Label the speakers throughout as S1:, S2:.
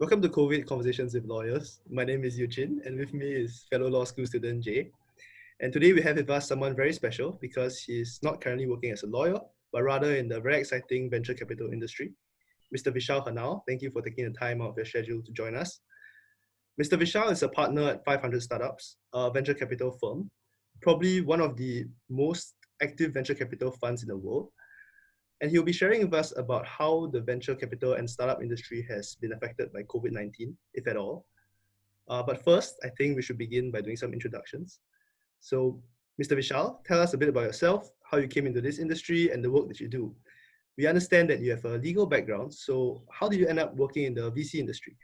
S1: Welcome to COVID Conversations with Lawyers. My name is Eugene, and with me is fellow law school student Jay. And today we have with us someone very special because he's not currently working as a lawyer, but rather in the very exciting venture capital industry. Mr. Vishal Harnal, thank you for taking the time out of your schedule to join us. Mr. Vishal is a partner at 500 Startups, a venture capital firm, probably one of the most active venture capital funds in the world. And he'll be sharing with us about how the venture capital and startup industry has been affected by COVID-19, if at all. But first, I think we should begin by doing some introductions. So, Mr. Vishal, tell us a bit about yourself, how you came into this industry, and the work that you do. We understand that you have a legal background, so how did you end up working in the VC industry?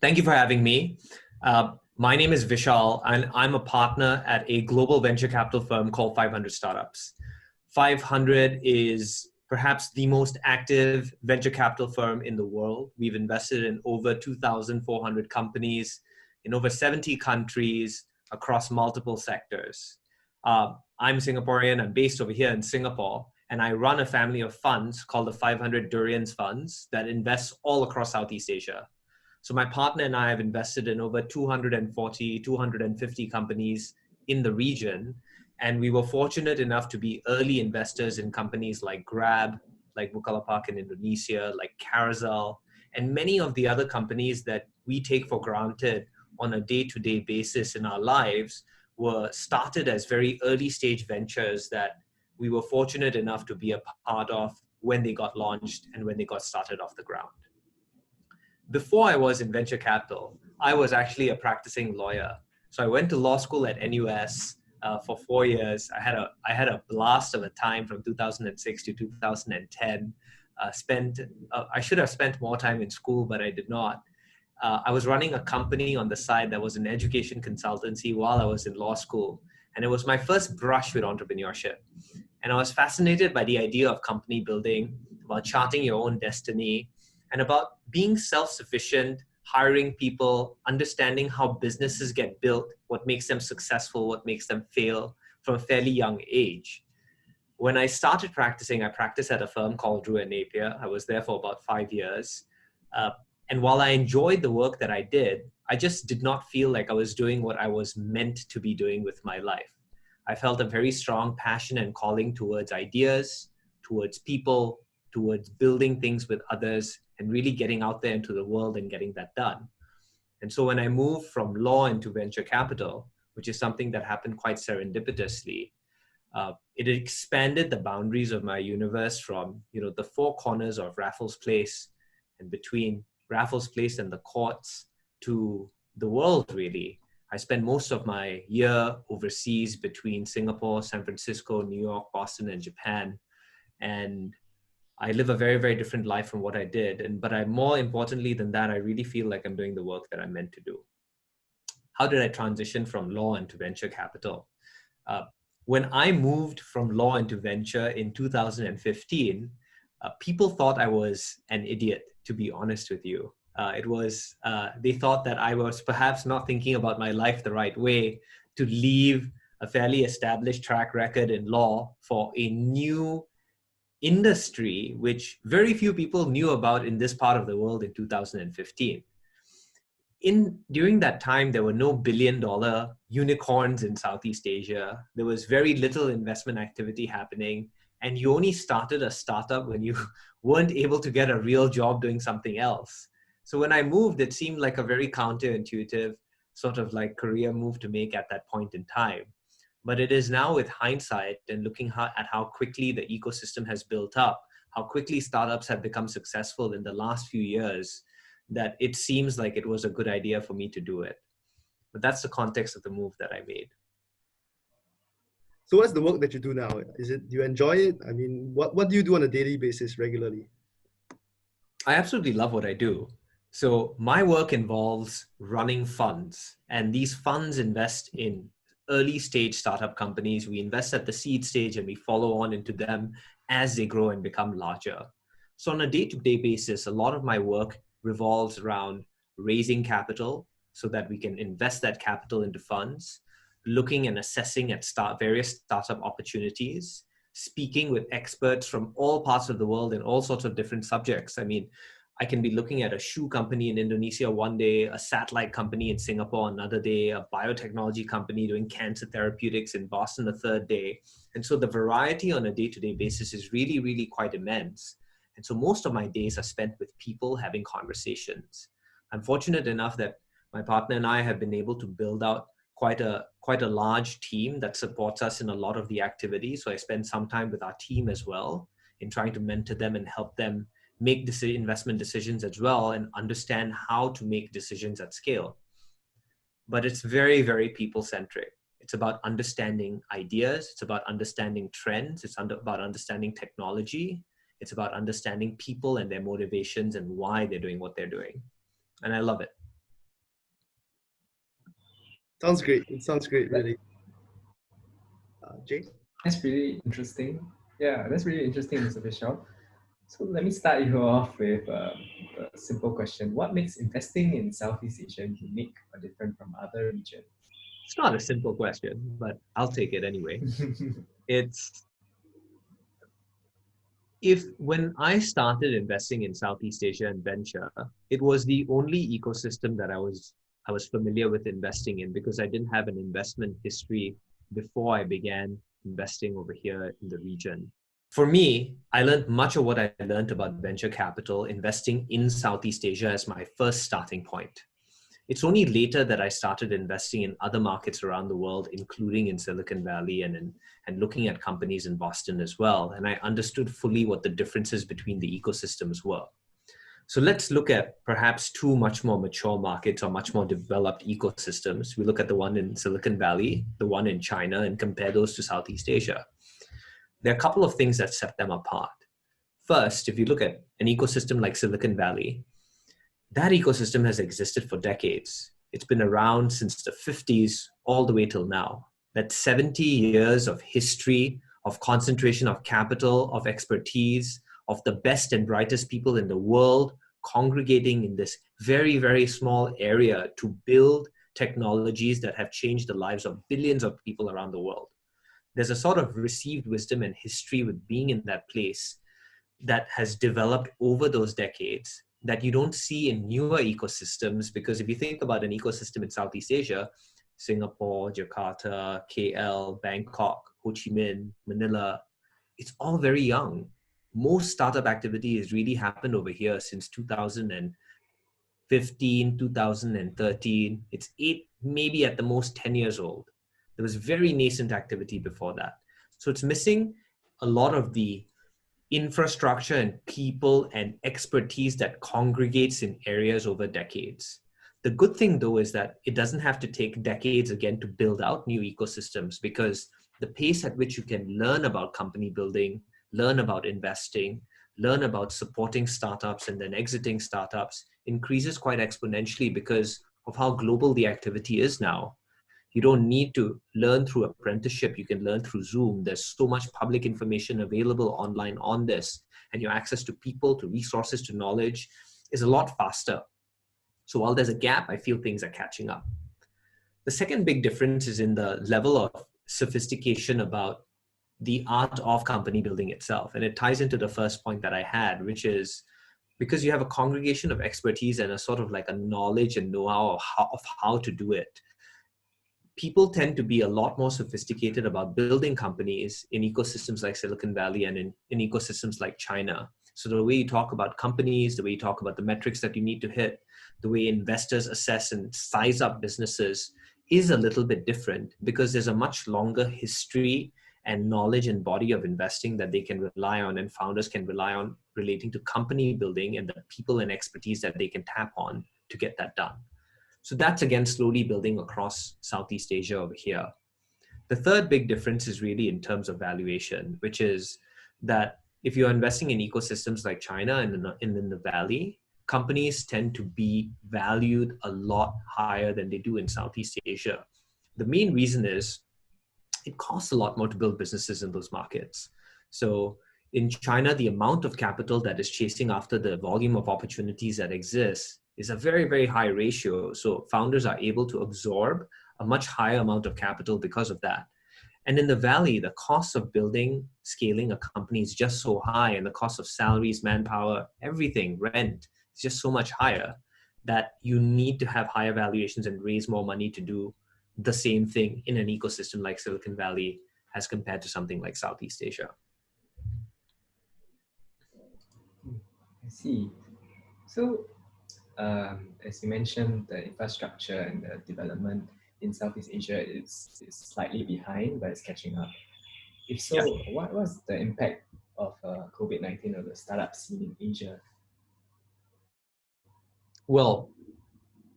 S2: Thank you for having me. My name is Vishal, and I'm a partner at a global venture capital firm called 500 Startups. 500 is perhaps the most active venture capital firm in the world. We've invested in over 2,400 companies in over 70 countries across multiple sectors. I'm Singaporean. I'm based over here in Singapore, and I run a family of funds called the 500 Durians Funds that invests all across Southeast Asia. So my partner and I have invested in over 240, 250 companies in the region. And we were fortunate enough to be early investors in companies like Grab, like Bukalapak in Indonesia, like Carousell, and many of the other companies that we take for granted on a day-to-day basis in our lives were started as very early stage ventures that we were fortunate enough to be a part of when they got launched and when they got started off the ground. Before I was in venture capital, I was actually a practicing lawyer. So I went to law school at NUS for 4 years. I had a blast of a time from 2006 to 2010. I should have spent more time in school, but I did not. I was running a company on the side that was an education consultancy while I was in law school. And it was my first brush with entrepreneurship. And I was fascinated by the idea of company building, about charting your own destiny, and about being self-sufficient, hiring people, understanding how businesses get built, what makes them successful, what makes them fail from a fairly young age. When I started practicing, I practiced at a firm called Drew & Napier. I was there for about 5 years. And while I enjoyed the work that I did, I just did not feel like I was doing what I was meant to be doing with my life. I felt a very strong passion and calling towards ideas, towards people, towards building things with others, and really getting out there into the world and getting that done. And so when I moved from law into venture capital, which is something that happened quite serendipitously, it expanded the boundaries of my universe from the four corners of Raffles Place and between Raffles Place and the courts to the world, really. I spent most of my year overseas between Singapore, San Francisco, New York, Boston, and Japan. And I live a very, very different life from what I did. But more importantly than that, I really feel like I'm doing the work that I'm meant to do. How did I transition from law into venture capital? When I moved from law into venture in 2015, people thought I was an idiot, to be honest with you. They thought that I was perhaps not thinking about my life the right way to leave a fairly established track record in law for a new industry which very few people knew about in this part of the world in 2015. During that time, there were no billion-dollar unicorns in Southeast Asia. There was very little investment activity happening, and you only started a startup when you weren't able to get a real job doing something else. So when I moved, it seemed like a very counterintuitive sort of like career move to make at that point in time. But it is now with hindsight and looking at how quickly the ecosystem has built up, how quickly startups have become successful in the last few years, that it seems like it was a good idea for me to do it. But that's the context of the move that I made.
S1: So what's the work that you do now? Do you enjoy it? I mean, what do you do on a daily basis regularly?
S2: I absolutely love what I do. So my work involves running funds, and these funds invest in early stage startup companies. We invest at the seed stage and we follow on into them as they grow and become larger. So on a day-to-day basis, a lot of my work revolves around raising capital so that we can invest that capital into funds, looking and assessing at various startup opportunities, speaking with experts from all parts of the world in all sorts of different subjects. I mean, I can be looking at a shoe company in Indonesia one day, a satellite company in Singapore another day, a biotechnology company doing cancer therapeutics in Boston the third day. And so the variety on a day-to-day basis is really, really quite immense. And so most of my days are spent with people having conversations. I'm fortunate enough that my partner and I have been able to build out quite a large team that supports us in a lot of the activities. So I spend some time with our team as well in trying to mentor them and help them make investment decisions as well and understand how to make decisions at scale. But it's very, very people-centric. It's about understanding ideas. It's about understanding trends. It's about understanding technology. It's about understanding people and their motivations and why they're doing what they're doing. And I love it.
S1: Sounds great. It sounds great, really. Jay?
S3: That's really interesting. Yeah, that's really interesting, Mr. Vishal. So let me start you off with a simple question. What makes investing in Southeast Asia unique or different from other regions?
S2: It's not a simple question, but I'll take it anyway. When I started investing in Southeast Asia and venture, it was the only ecosystem that I was familiar with investing in because I didn't have an investment history before I began investing over here in the region. For me, I learned much of what I learned about venture capital investing in Southeast Asia as my first starting point. It's only later that I started investing in other markets around the world, including in Silicon Valley and looking at companies in Boston as well. And I understood fully what the differences between the ecosystems were. So let's look at perhaps two much more mature markets or much more developed ecosystems. We look at the one in Silicon Valley, the one in China, and compare those to Southeast Asia. There are a couple of things that set them apart. First, if you look at an ecosystem like Silicon Valley, that ecosystem has existed for decades. It's been around since the 50s all the way till now. That's 70 years of history, of concentration of capital, of expertise, of the best and brightest people in the world congregating in this very, very small area to build technologies that have changed the lives of billions of people around the world. There's a sort of received wisdom and history with being in that place that has developed over those decades that you don't see in newer ecosystems. Because if you think about an ecosystem in Southeast Asia, Singapore, Jakarta, KL, Bangkok, Ho Chi Minh, Manila, it's all very young. Most startup activity has really happened over here since 2015, 2013. It's 8, maybe at the most 10 years old. There was very nascent activity before that. So it's missing a lot of the infrastructure and people and expertise that congregates in areas over decades. The good thing though is that it doesn't have to take decades again to build out new ecosystems, because the pace at which you can learn about company building, learn about investing, learn about supporting startups and then exiting startups increases quite exponentially because of how global the activity is now. You don't need to learn through apprenticeship. You can learn through Zoom. There's so much public information available online on this, and your access to people, to resources, to knowledge is a lot faster. So while there's a gap, I feel things are catching up. The second big difference is in the level of sophistication about the art of company building itself. And it ties into the first point that I had, which is because you have a congregation of expertise and a sort of like a knowledge and know-how of how to do it. People tend to be a lot more sophisticated about building companies in ecosystems like Silicon Valley and in ecosystems like China. So the way you talk about companies, the way you talk about the metrics that you need to hit, the way investors assess and size up businesses is a little bit different because there's a much longer history and knowledge and body of investing that they can rely on and founders can rely on relating to company building and the people and expertise that they can tap on to get that done. So that's again slowly building across Southeast Asia over here. The third big difference is really in terms of valuation, which is that if you're investing in ecosystems like China and in the Valley, companies tend to be valued a lot higher than they do in Southeast Asia. The main reason is it costs a lot more to build businesses in those markets. So in China, the amount of capital that is chasing after the volume of opportunities that exist is a very, very high ratio. So founders are able to absorb a much higher amount of capital because of that. And in the Valley, the cost of building, scaling a company is just so high, and the cost of salaries, manpower, everything, rent is just so much higher that you need to have higher valuations and raise more money to do the same thing in an ecosystem like Silicon Valley as compared to something like Southeast Asia.
S3: I see. So, as you mentioned, the infrastructure and the development in Southeast Asia is slightly behind, but it's catching up. If so,
S2: Yeah.
S3: what was the impact of COVID-19 on the startup scene in Asia?
S2: Well,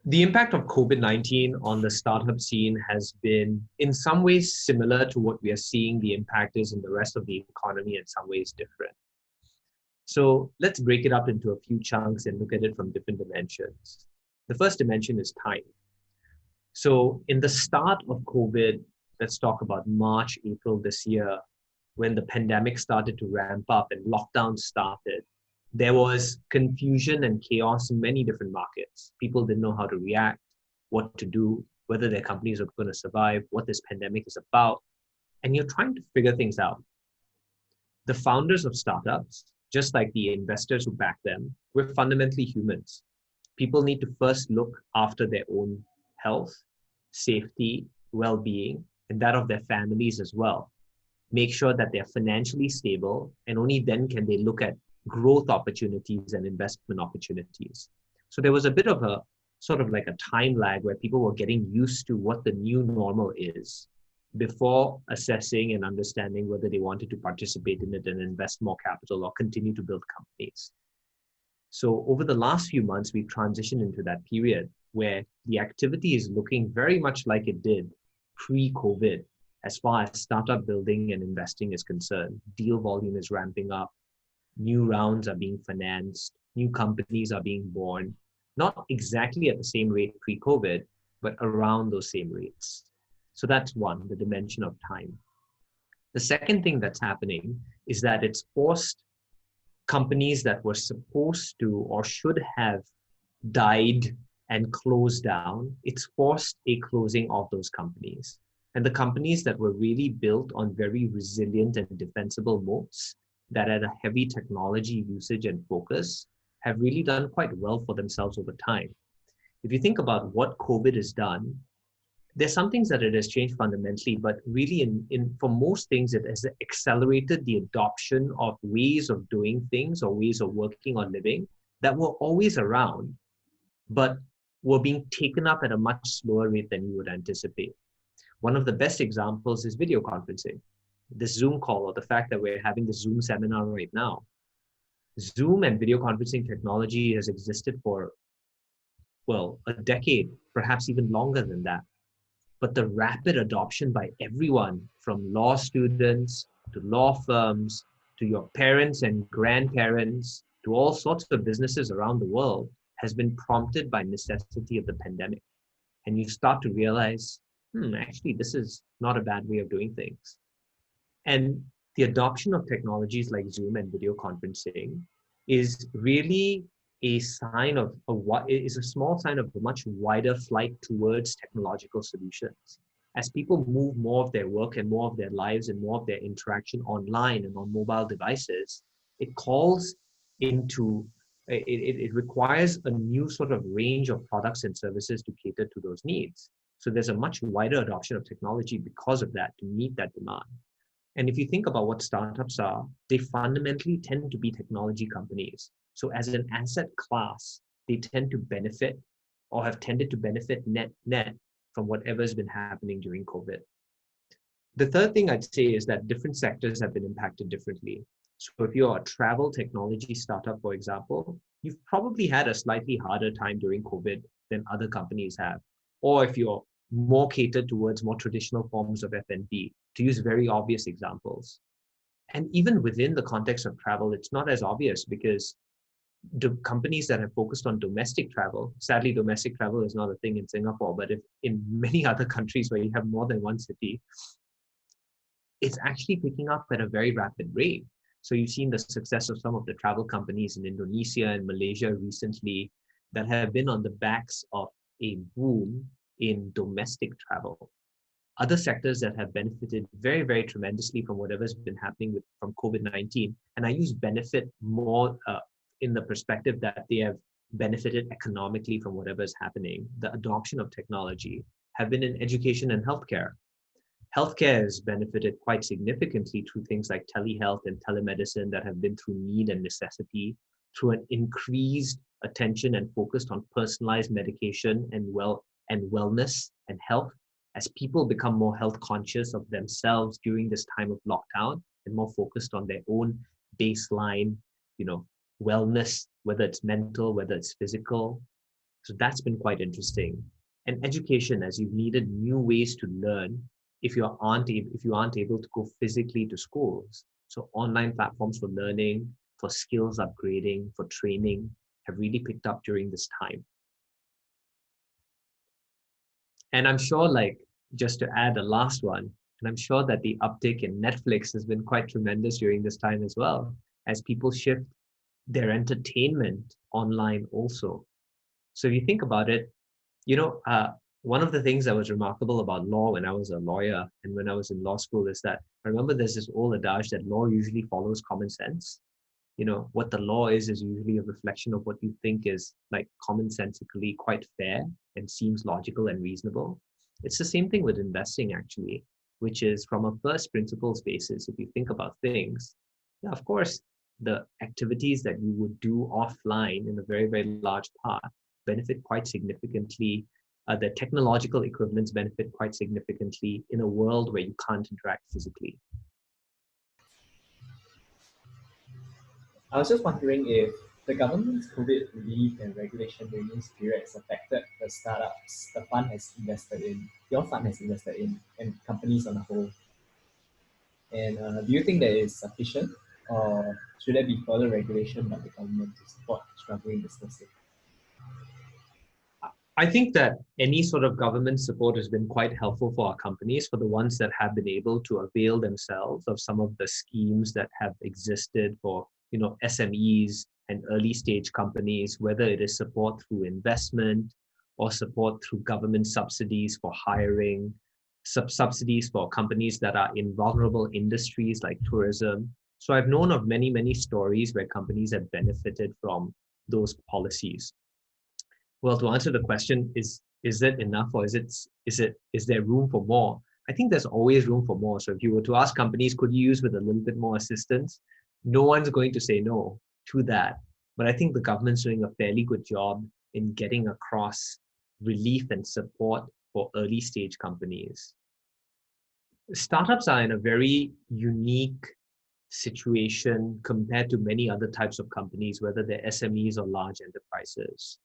S2: the impact of COVID-19 on the startup scene has been in some ways similar to what we are seeing the impact is in the rest of the economy, in some ways different. So let's break it up into a few chunks and look at it from different dimensions. The first dimension is time. So in the start of COVID, let's talk about March, April this year, when the pandemic started to ramp up and lockdowns started, there was confusion and chaos in many different markets. People didn't know how to react, what to do, whether their companies are going to survive, what this pandemic is about. And you're trying to figure things out. The founders of startups, just like the investors who back them, we're fundamentally humans. People need to first look after their own health, safety, well-being, and that of their families as well. Make sure that they're financially stable, and only then can they look at growth opportunities and investment opportunities. So there was a bit of a sort of like a time lag where people were getting used to what the new normal is before assessing and understanding whether they wanted to participate in it and invest more capital or continue to build companies. So over the last few months, we've transitioned into that period where the activity is looking very much like it did pre-COVID as far as startup building and investing is concerned. Deal volume is ramping up. New rounds are being financed. New companies are being born, not exactly at the same rate pre-COVID, but around those same rates. So that's one, the dimension of time. The second thing that's happening is that it's forced companies that were supposed to or should have died and closed down, it's forced a closing of those companies. And the companies that were really built on very resilient and defensible moats that had a heavy technology usage and focus have really done quite well for themselves over time. If you think about what COVID has done, there's some things that it has changed fundamentally, but really for most things, it has accelerated the adoption of ways of doing things or ways of working or living that were always around, but were being taken up at a much slower rate than you would anticipate. One of the best examples is video conferencing. This Zoom call, or the fact that we're having the Zoom seminar right now. Zoom and video conferencing technology has existed for, well, a decade, perhaps even longer than that. But the rapid adoption by everyone, from law students to law firms, to your parents and grandparents, to all sorts of businesses around the world, has been prompted by necessity of the pandemic. And you start to realize, actually, this is not a bad way of doing things. And the adoption of technologies like Zoom and video conferencing is really a sign of a small sign of a much wider flight towards technological solutions. As people move more of their work and more of their lives and more of their interaction online and on mobile devices, it calls into, it requires a new sort of range of products and services to cater to those needs. So there's a much wider adoption of technology because of that, to meet that demand. And if you think about what startups are, they fundamentally tend to be technology companies. So as an asset class, they tend to benefit or have tended to benefit net from whatever's been happening during COVID. The third thing I'd say is that different sectors have been impacted differently. So if you're a travel technology startup, for example, you've probably had a slightly harder time during COVID than other companies have. Or if you're more catered towards more traditional forms of F&B, to use very obvious examples. And even within the context of travel, it's not as obvious because the companies that have focused on domestic travel, sadly, domestic travel is not a thing in Singapore, but if in many other countries where you have more than one city, it's actually picking up at a very rapid rate. So you've seen the success of some of the travel companies in Indonesia and Malaysia recently that have been on the backs of a boom in domestic travel. Other sectors that have benefited very, very tremendously from whatever's been happening from COVID-19, and I use benefit more in the perspective that they have benefited economically from whatever is happening, the adoption of technology, have been in education and healthcare. Healthcare has benefited quite significantly through things like telehealth and telemedicine that have been through need and necessity, through an increased attention and focused on personalized medication and wellness and health, as people become more health conscious of themselves during this time of lockdown and more focused on their own baseline, wellness, whether it's mental, whether it's physical. So that's been quite interesting. And education, as you've needed new ways to learn if you aren't able to go physically to schools. So online platforms for learning, for skills upgrading, for training have really picked up during this time. And I'm sure, just to add a last one, and I'm sure that the uptick in Netflix has been quite tremendous during this time as well, as people shift their entertainment online also. So if you think about it, one of the things that was remarkable about law when I was a lawyer and when I was in law school is that I remember there's this old adage that law usually follows common sense. What the law is usually a reflection of what you think is commonsensically quite fair and seems logical and reasonable. It's the same thing with investing, actually, which is from a first principles basis. If you think about things, of course, the activities that you would do offline in a very, very large part benefit quite significantly. The technological equivalents benefit quite significantly in a world where you can't interact physically.
S3: I was just wondering if the government's COVID relief and regulation during this period has affected the startups your fund has invested in, and companies on the whole. And do you think that is sufficient, or should there be further regulation by the government to support struggling businesses?
S2: I think that any sort of government support has been quite helpful for our companies, for the ones that have been able to avail themselves of some of the schemes that have existed for SMEs and early stage companies, whether it is support through investment or support through government subsidies for hiring, subsidies for companies that are in vulnerable industries like tourism. So I've known of many, many stories where companies have benefited from those policies. Well, to answer the question, is it enough, or is there room for more? I think there's always room for more. So if you were to ask companies, could you use with a little bit more assistance? No one's going to say no to that. But I think the government's doing a fairly good job in getting across relief and support for early stage companies. Startups are in a very unique situation compared to many other types of companies, whether they're SMEs or large enterprises,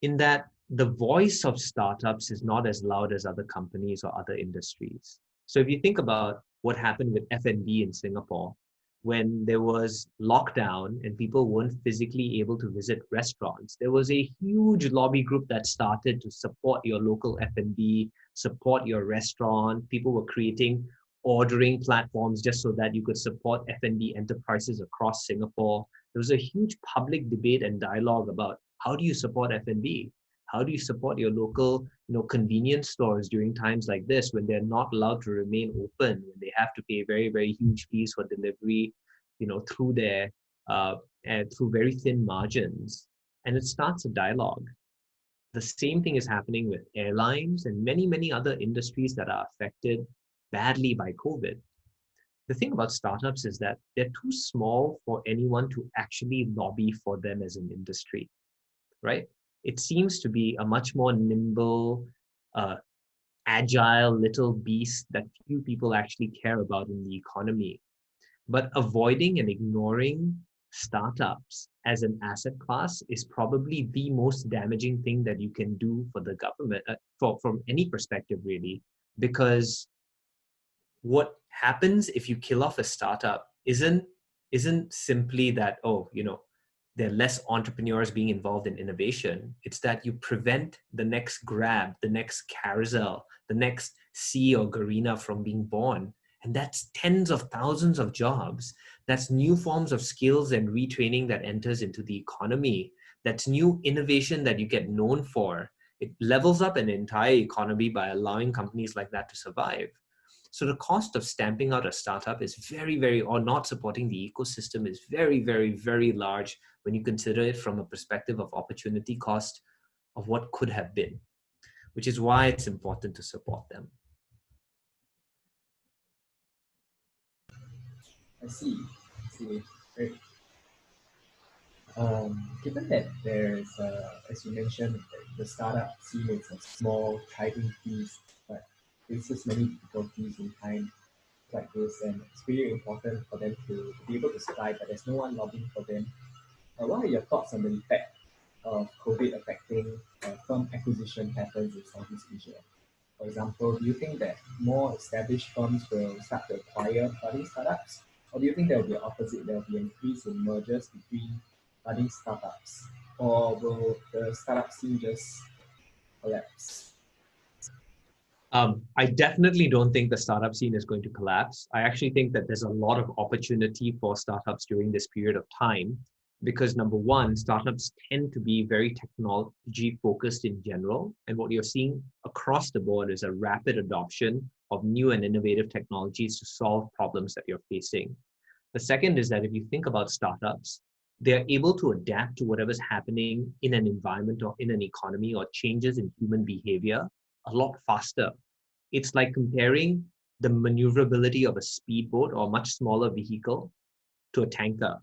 S2: in that the voice of startups is not as loud as other companies or other industries. So if you think about what happened with F&B in Singapore, when there was lockdown and people weren't physically able to visit restaurants, there was a huge lobby group that started to support your local F&B, support your restaurant. People were creating ordering platforms just so that you could support F&B enterprises across Singapore. There was a huge public debate and dialogue about how do you support F&B? How do you support your local, convenience stores during times like this when they're not allowed to remain open, when they have to pay very, very huge fees for delivery, through their through very thin margins, and it starts a dialogue. The same thing is happening with airlines and many, many other industries that are affected badly by COVID. The thing about startups is that they're too small for anyone to actually lobby for them as an industry, right? It seems to be a much more nimble, agile little beast that few people actually care about in the economy. But avoiding and ignoring startups as an asset class is probably the most damaging thing that you can do for the government, from any perspective really, because what happens if you kill off a startup isn't simply that, there are less entrepreneurs being involved in innovation. It's that you prevent the next Grab, the next Carousell, the next Sea or Garena from being born. And that's tens of thousands of jobs. That's new forms of skills and retraining that enters into the economy. That's new innovation that you get known for. It levels up an entire economy by allowing companies like that to survive. So the cost of stamping out a startup is or not supporting the ecosystem is very, very, very large when you consider it from a perspective of opportunity cost of what could have been, which is why it's important to support them.
S3: I see. Great. Given that there's, as you mentioned, the startup scene is a small, thriving piece, but faces many difficulties in time like this, and it's really important for them to be able to survive, but there's no one lobbying for them. What are your thoughts on the effect of COVID affecting firm acquisition patterns in Southeast Asia? For example, do you think that more established firms will start to acquire budding startups? Or do you think there will be an opposite, there will be an increase in mergers between budding startups? Or will the startup scene just collapse?
S2: I definitely don't think the startup scene is going to collapse. I actually think that there's a lot of opportunity for startups during this period of time because number one, startups tend to be very technology focused in general. And what you're seeing across the board is a rapid adoption of new and innovative technologies to solve problems that you're facing. The second is that if you think about startups, they're able to adapt to whatever's happening in an environment or in an economy or changes in human behavior a lot faster. It's like comparing the maneuverability of a speedboat or a much smaller vehicle to a tanker,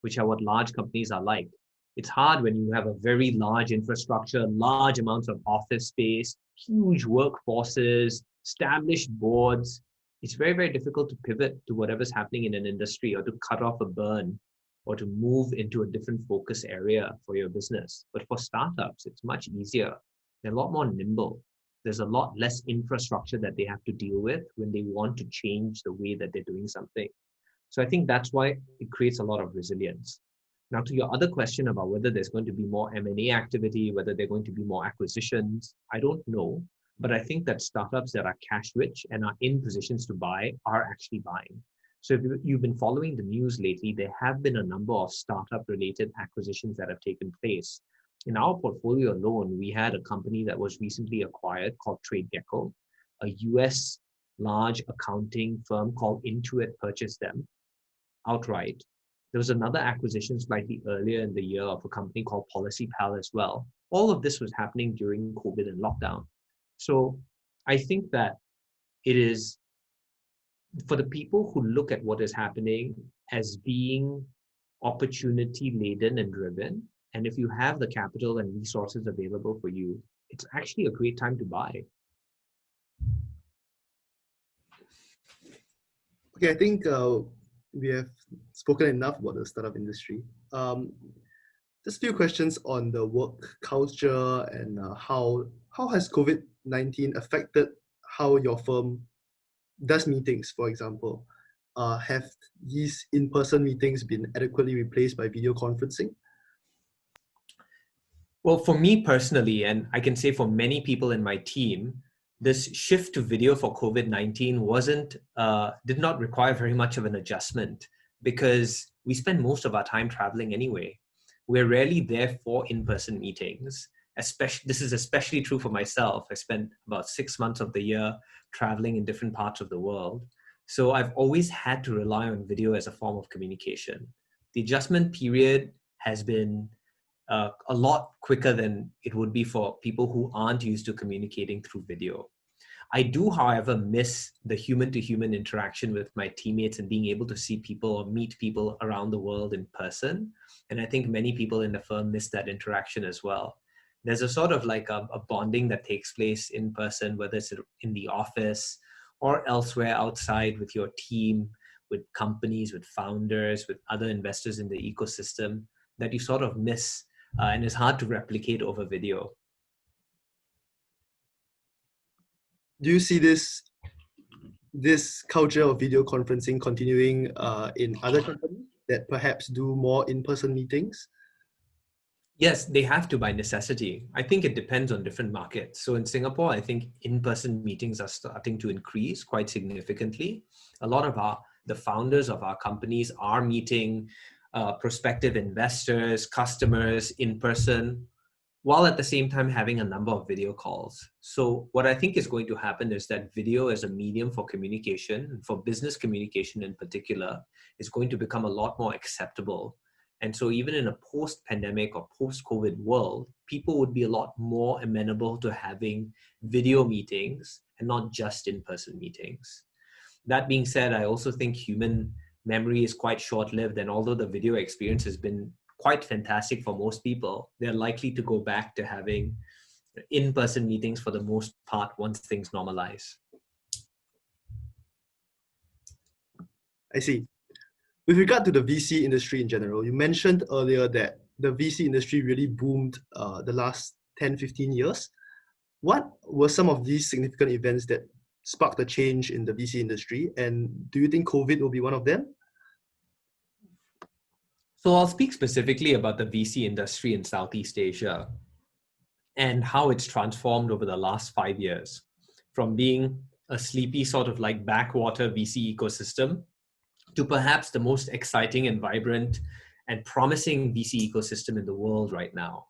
S2: which are what large companies are like. It's hard when you have a very large infrastructure, large amounts of office space, huge workforces, established boards. It's very, very difficult to pivot to whatever's happening in an industry or to cut off a burn or to move into a different focus area for your business. But for startups, it's much easier. They're a lot more nimble. There's a lot less infrastructure that they have to deal with when they want to change the way that they're doing something. So I think that's why it creates a lot of resilience. Now, to your other question about whether there's going to be more M&A activity, whether there are going to be more acquisitions, I don't know. But I think that startups that are cash rich and are in positions to buy are actually buying. So if you've been following the news lately, there have been a number of startup related acquisitions that have taken place. In our portfolio alone, we had a company that was recently acquired called TradeGecko. A US large accounting firm called Intuit purchased them outright. There was another acquisition slightly earlier in the year of a company called PolicyPal as well. All of this was happening during COVID and lockdown. So I think that it is for the people who look at what is happening as being opportunity laden and driven, and if you have the capital and resources available for you, it's actually a great time to buy.
S1: Okay, I think we have spoken enough about the startup industry. Just a few questions on the work culture and how has COVID-19 affected how your firm does meetings, for example. Have these in-person meetings been adequately replaced by video conferencing?
S2: Well, for me personally, and I can say for many people in my team, this shift to video for COVID-19 did not require very much of an adjustment because we spend most of our time traveling anyway. We're rarely there for in-person meetings. This is especially true for myself. I spent about 6 months of the year traveling in different parts of the world. So I've always had to rely on video as a form of communication. The adjustment period has been a lot quicker than it would be for people who aren't used to communicating through video. I do, however, miss the human-to-human interaction with my teammates and being able to see people or meet people around the world in person. And I think many people in the firm miss that interaction as well. There's a sort of like a bonding that takes place in person, whether it's in the office or elsewhere outside with your team, with companies, with founders, with other investors in the ecosystem that you sort of miss and is hard to replicate over video.
S1: Do you see this culture of video conferencing continuing in other companies that perhaps do more in-person meetings?
S2: Yes, they have to by necessity. I think it depends on different markets. So in Singapore, I think in-person meetings are starting to increase quite significantly. A lot of the founders of our companies are meeting prospective investors, customers in person. while at the same time having a number of video calls. So what I think is going to happen is that video as a medium for communication, for business communication in particular, is going to become a lot more acceptable. And so even in a post-pandemic or post-COVID world, people would be a lot more amenable to having video meetings and not just in-person meetings. That being said, I also think human memory is quite short-lived, and although the video experience has been quite fantastic for most people, they're likely to go back to having in-person meetings for the most part once things normalize.
S1: I see. With regard to the VC industry in general, you mentioned earlier that the VC industry really boomed the last 10, 15 years. What were some of these significant events that sparked a change in the VC industry? And do you think COVID will be one of them?
S2: So I'll speak specifically about the VC industry in Southeast Asia and how it's transformed over the last 5 years from being a sleepy sort of like backwater VC ecosystem to perhaps the most exciting and vibrant and promising VC ecosystem in the world right now.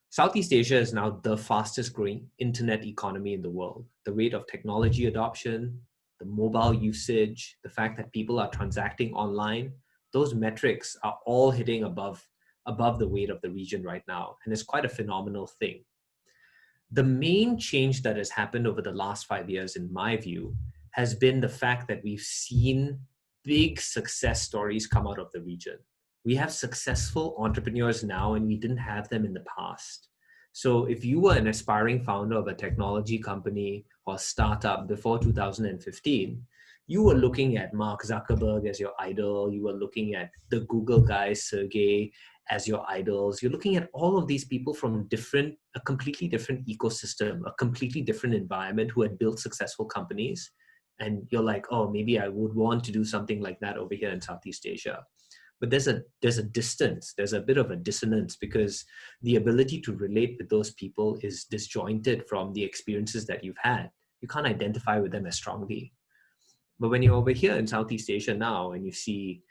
S2: Southeast Asia is now the fastest growing internet economy in the world. The rate of technology adoption, the mobile usage, the fact that people are transacting online, those metrics are all hitting above the weight of the region right now. And it's quite a phenomenal thing. The main change that has happened over the last 5 years, in my view, has been the fact that we've seen big success stories come out of the region. We have successful entrepreneurs now, and we didn't have them in the past. So if you were an aspiring founder of a technology company or startup before 2015, you were looking at Mark Zuckerberg as your idol. You were looking at the Google guy, Sergey, as your idols. You're looking at all of these people from a completely different ecosystem, a completely different environment, who had built successful companies. And you're like, oh, maybe I would want to do something like that over here in Southeast Asia. But there's a distance, there's a bit of a dissonance, because the ability to relate with those people is disjointed from the experiences that you've had. You can't identify with them as strongly. But when you're over here in Southeast Asia now and you see,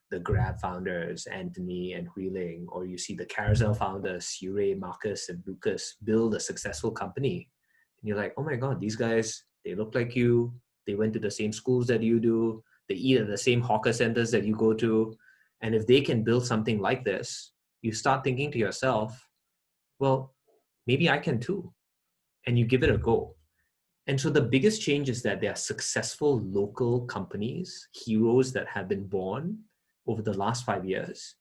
S2: the Grab founders, Anthony and Huiling, or you see the Carousell founders, Sure, Marcus, and Lucas, build a successful company, and you're like, oh my God, these guys, they look like you. They went to the same schools that you do. They eat at the same hawker centers that you go to. And if they can build something like this, you start thinking to yourself, well, maybe I can too. And you give it a go. And so the biggest change is that there are successful local companies, heroes that have been born over the last 5 years.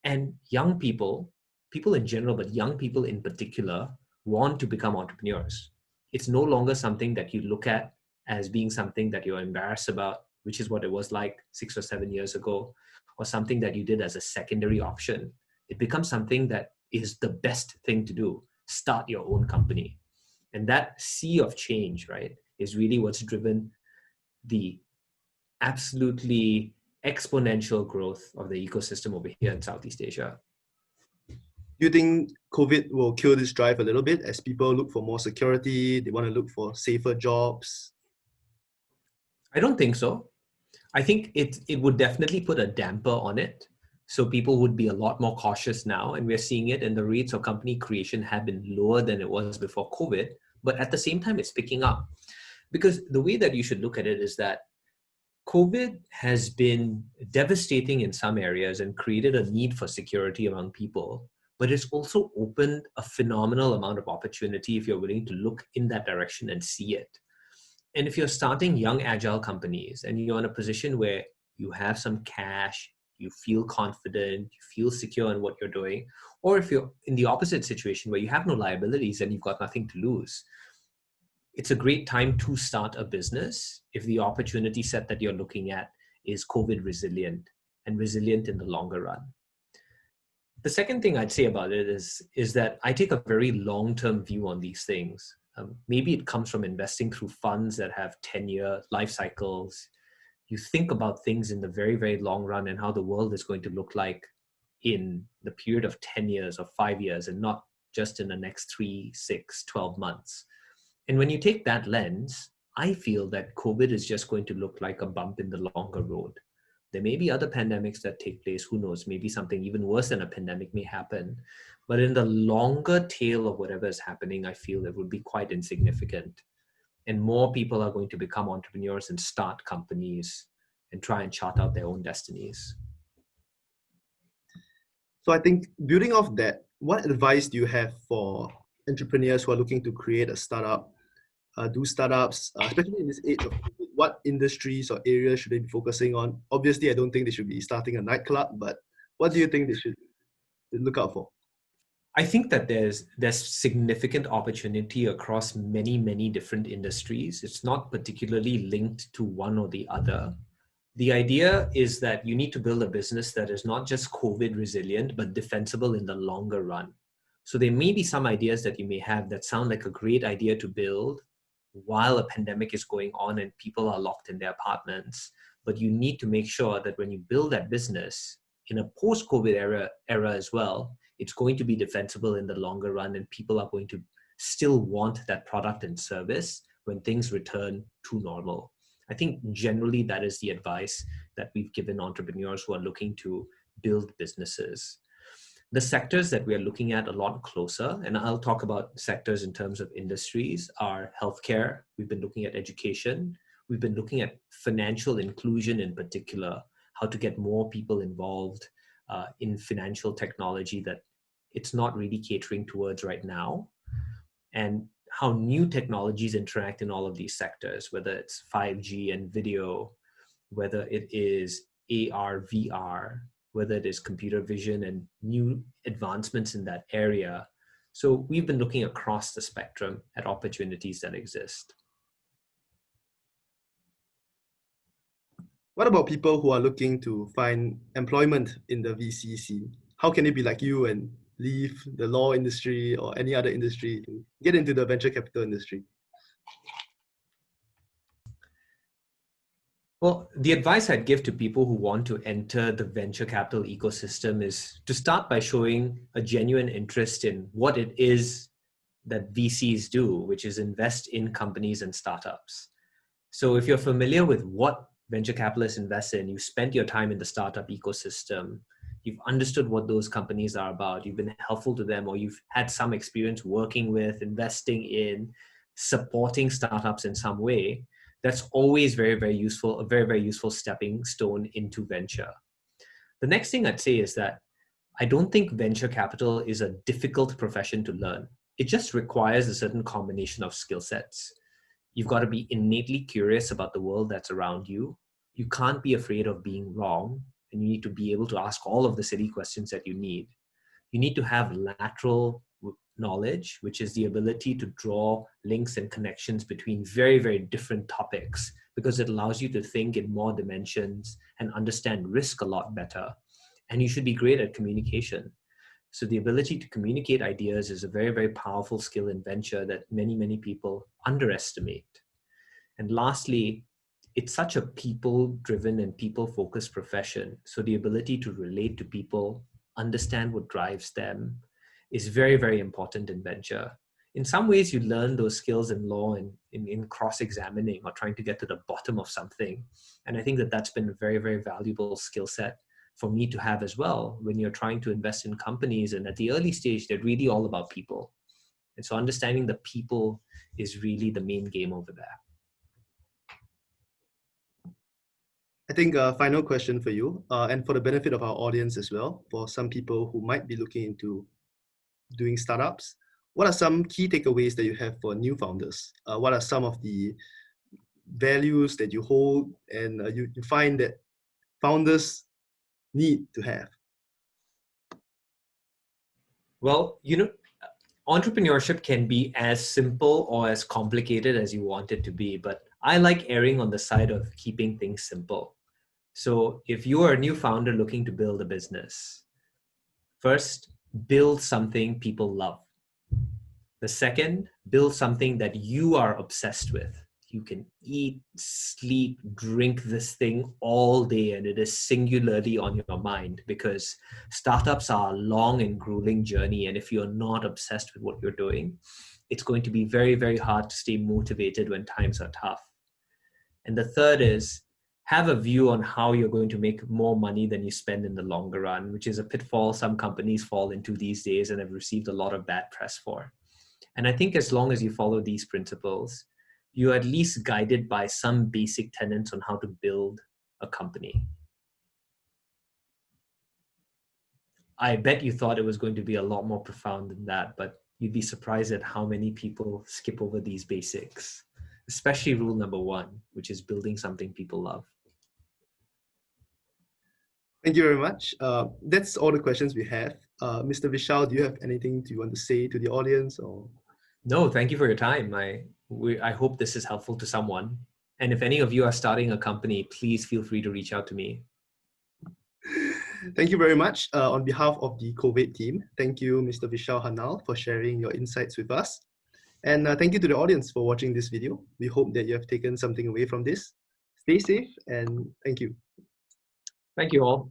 S2: And young people in general, but young people in particular, want to become entrepreneurs. It's no longer something that you look at as being something that you're embarrassed about, which is what it was like 6 or 7 years ago, or something that you did as a secondary option. It becomes something that is the best thing to do. Start your own company. And that sea of change, right, is really what's driven the absolutely exponential growth of the ecosystem over here in Southeast Asia.
S1: Do you think COVID will kill this drive a little bit as people look for more security? They want to look for safer jobs?
S2: I don't think so. I think it would definitely put a damper on it. So people would be a lot more cautious now, and we're seeing it, and the rates of company creation have been lower than it was before COVID. But at the same time, it's picking up. Because the way that you should look at it is that COVID has been devastating in some areas and created a need for security among people. But it's also opened a phenomenal amount of opportunity if you're willing to look in that direction and see it. And if you're starting young agile companies and you're in a position where you have some cash, you feel confident, you feel secure in what you're doing, or if you're in the opposite situation where you have no liabilities and you've got nothing to lose, it's a great time to start a business if the opportunity set that you're looking at is COVID resilient and resilient in the longer run. The second thing I'd say about it is that I take a very long-term view on these things. Maybe it comes from investing through funds that have 10-year life cycles. You think about things in the very, very long run and how the world is going to look like in the period of 10 years or 5 years, and not just in the next 3, 6, 12 months. And when you take that lens, I feel that COVID is just going to look like a bump in the longer road. There may be other pandemics that take place. Who knows? Maybe something even worse than a pandemic may happen. But in the longer tail of whatever is happening, I feel it would be quite insignificant. And more people are going to become entrepreneurs and start companies and try and chart out their own destinies.
S1: So I think building off that, what advice do you have for entrepreneurs who are looking to create a startup, do startups, especially in this age of COVID? What industries or areas should they be focusing on? Obviously, I don't think they should be starting a nightclub, but what do you think they should look out for?
S2: I think that there's significant opportunity across many, many different industries. It's not particularly linked to one or the other. The idea is that you need to build a business that is not just COVID resilient, but defensible in the longer run. So there may be some ideas that you may have that sound like a great idea to build while a pandemic is going on and people are locked in their apartments. But you need to make sure that when you build that business in a post-COVID era as well, it's going to be defensible in the longer run, and people are going to still want that product and service when things return to normal. I think generally that is the advice that we've given entrepreneurs who are looking to build businesses. The sectors that we are looking at a lot closer, and I'll talk about sectors in terms of industries, are healthcare. We've been looking at education. We've been looking at financial inclusion in particular, how to get more people involved in financial technology that it's not really catering towards right now, and how new technologies interact in all of these sectors, whether it's 5G and video, whether it is AR, VR, whether it is computer vision and new advancements in that area. So we've been looking across the spectrum at opportunities that exist.
S1: What about people who are looking to find employment in the VC scene? How can they be like you and leave the law industry or any other industry to get into the venture capital industry?
S2: Well, the advice I'd give to people who want to enter the venture capital ecosystem is to start by showing a genuine interest in what it is that VCs do, which is invest in companies and startups. So if you're familiar with what venture capitalists invest in, you've spent your time in the startup ecosystem, you've understood what those companies are about, you've been helpful to them, or you've had some experience working with, investing in, supporting startups in some way, that's always very, very useful, a very, very useful stepping stone into venture. The next thing I'd say is that I don't think venture capital is a difficult profession to learn. It just requires a certain combination of skill sets. You've got to be innately curious about the world that's around you. You can't be afraid of being wrong, and you need to be able to ask all of the silly questions that you need. You need to have lateral knowledge, which is the ability to draw links and connections between very, very different topics, because it allows you to think in more dimensions and understand risk a lot better. And you should be great at communication. So the ability to communicate ideas is a very, very powerful skill in venture that many, many people underestimate. And lastly, it's such a people-driven and people-focused profession. So the ability to relate to people, understand what drives them, is very, very important in venture. In some ways, you learn those skills in law and in cross-examining or trying to get to the bottom of something. And I think that that's been a very, very valuable skill set for me to have as well when you're trying to invest in companies. And at the early stage, they're really all about people. And so understanding the people is really the main game over there.
S1: I think a final question for you, and for the benefit of our audience as well, for some people who might be looking into doing startups, what are some key takeaways that you have for new founders? What are some of the values that you hold and you find that founders need to have?
S2: Well, entrepreneurship can be as simple or as complicated as you want it to be, but I like erring on the side of keeping things simple. So if you are a new founder looking to build a business, first, build something people love. The second, build something that you are obsessed with. You can eat, sleep, drink this thing all day, and it is singularly on your mind, because startups are a long and grueling journey. And if you're not obsessed with what you're doing, it's going to be very, very hard to stay motivated when times are tough. And the third is, have a view on how you're going to make more money than you spend in the longer run, which is a pitfall some companies fall into these days and have received a lot of bad press for. And I think as long as you follow these principles, you're at least guided by some basic tenets on how to build a company. I bet you thought it was going to be a lot more profound than that, but you'd be surprised at how many people skip over these basics, especially rule number 1, which is building something people love.
S1: Thank you very much. That's all the questions we have. Mr. Vishal, do you have anything you want to say to the audience? Or?
S2: No, thank you for your time. I hope this is helpful to someone. And if any of you are starting a company, please feel free to reach out to me.
S1: Thank you very much. On behalf of the COVID team, thank you, Mr. Vishal Harnal, for sharing your insights with us. And thank you to the audience for watching this video. We hope that you have taken something away from this. Stay safe and thank you.
S2: Thank you all.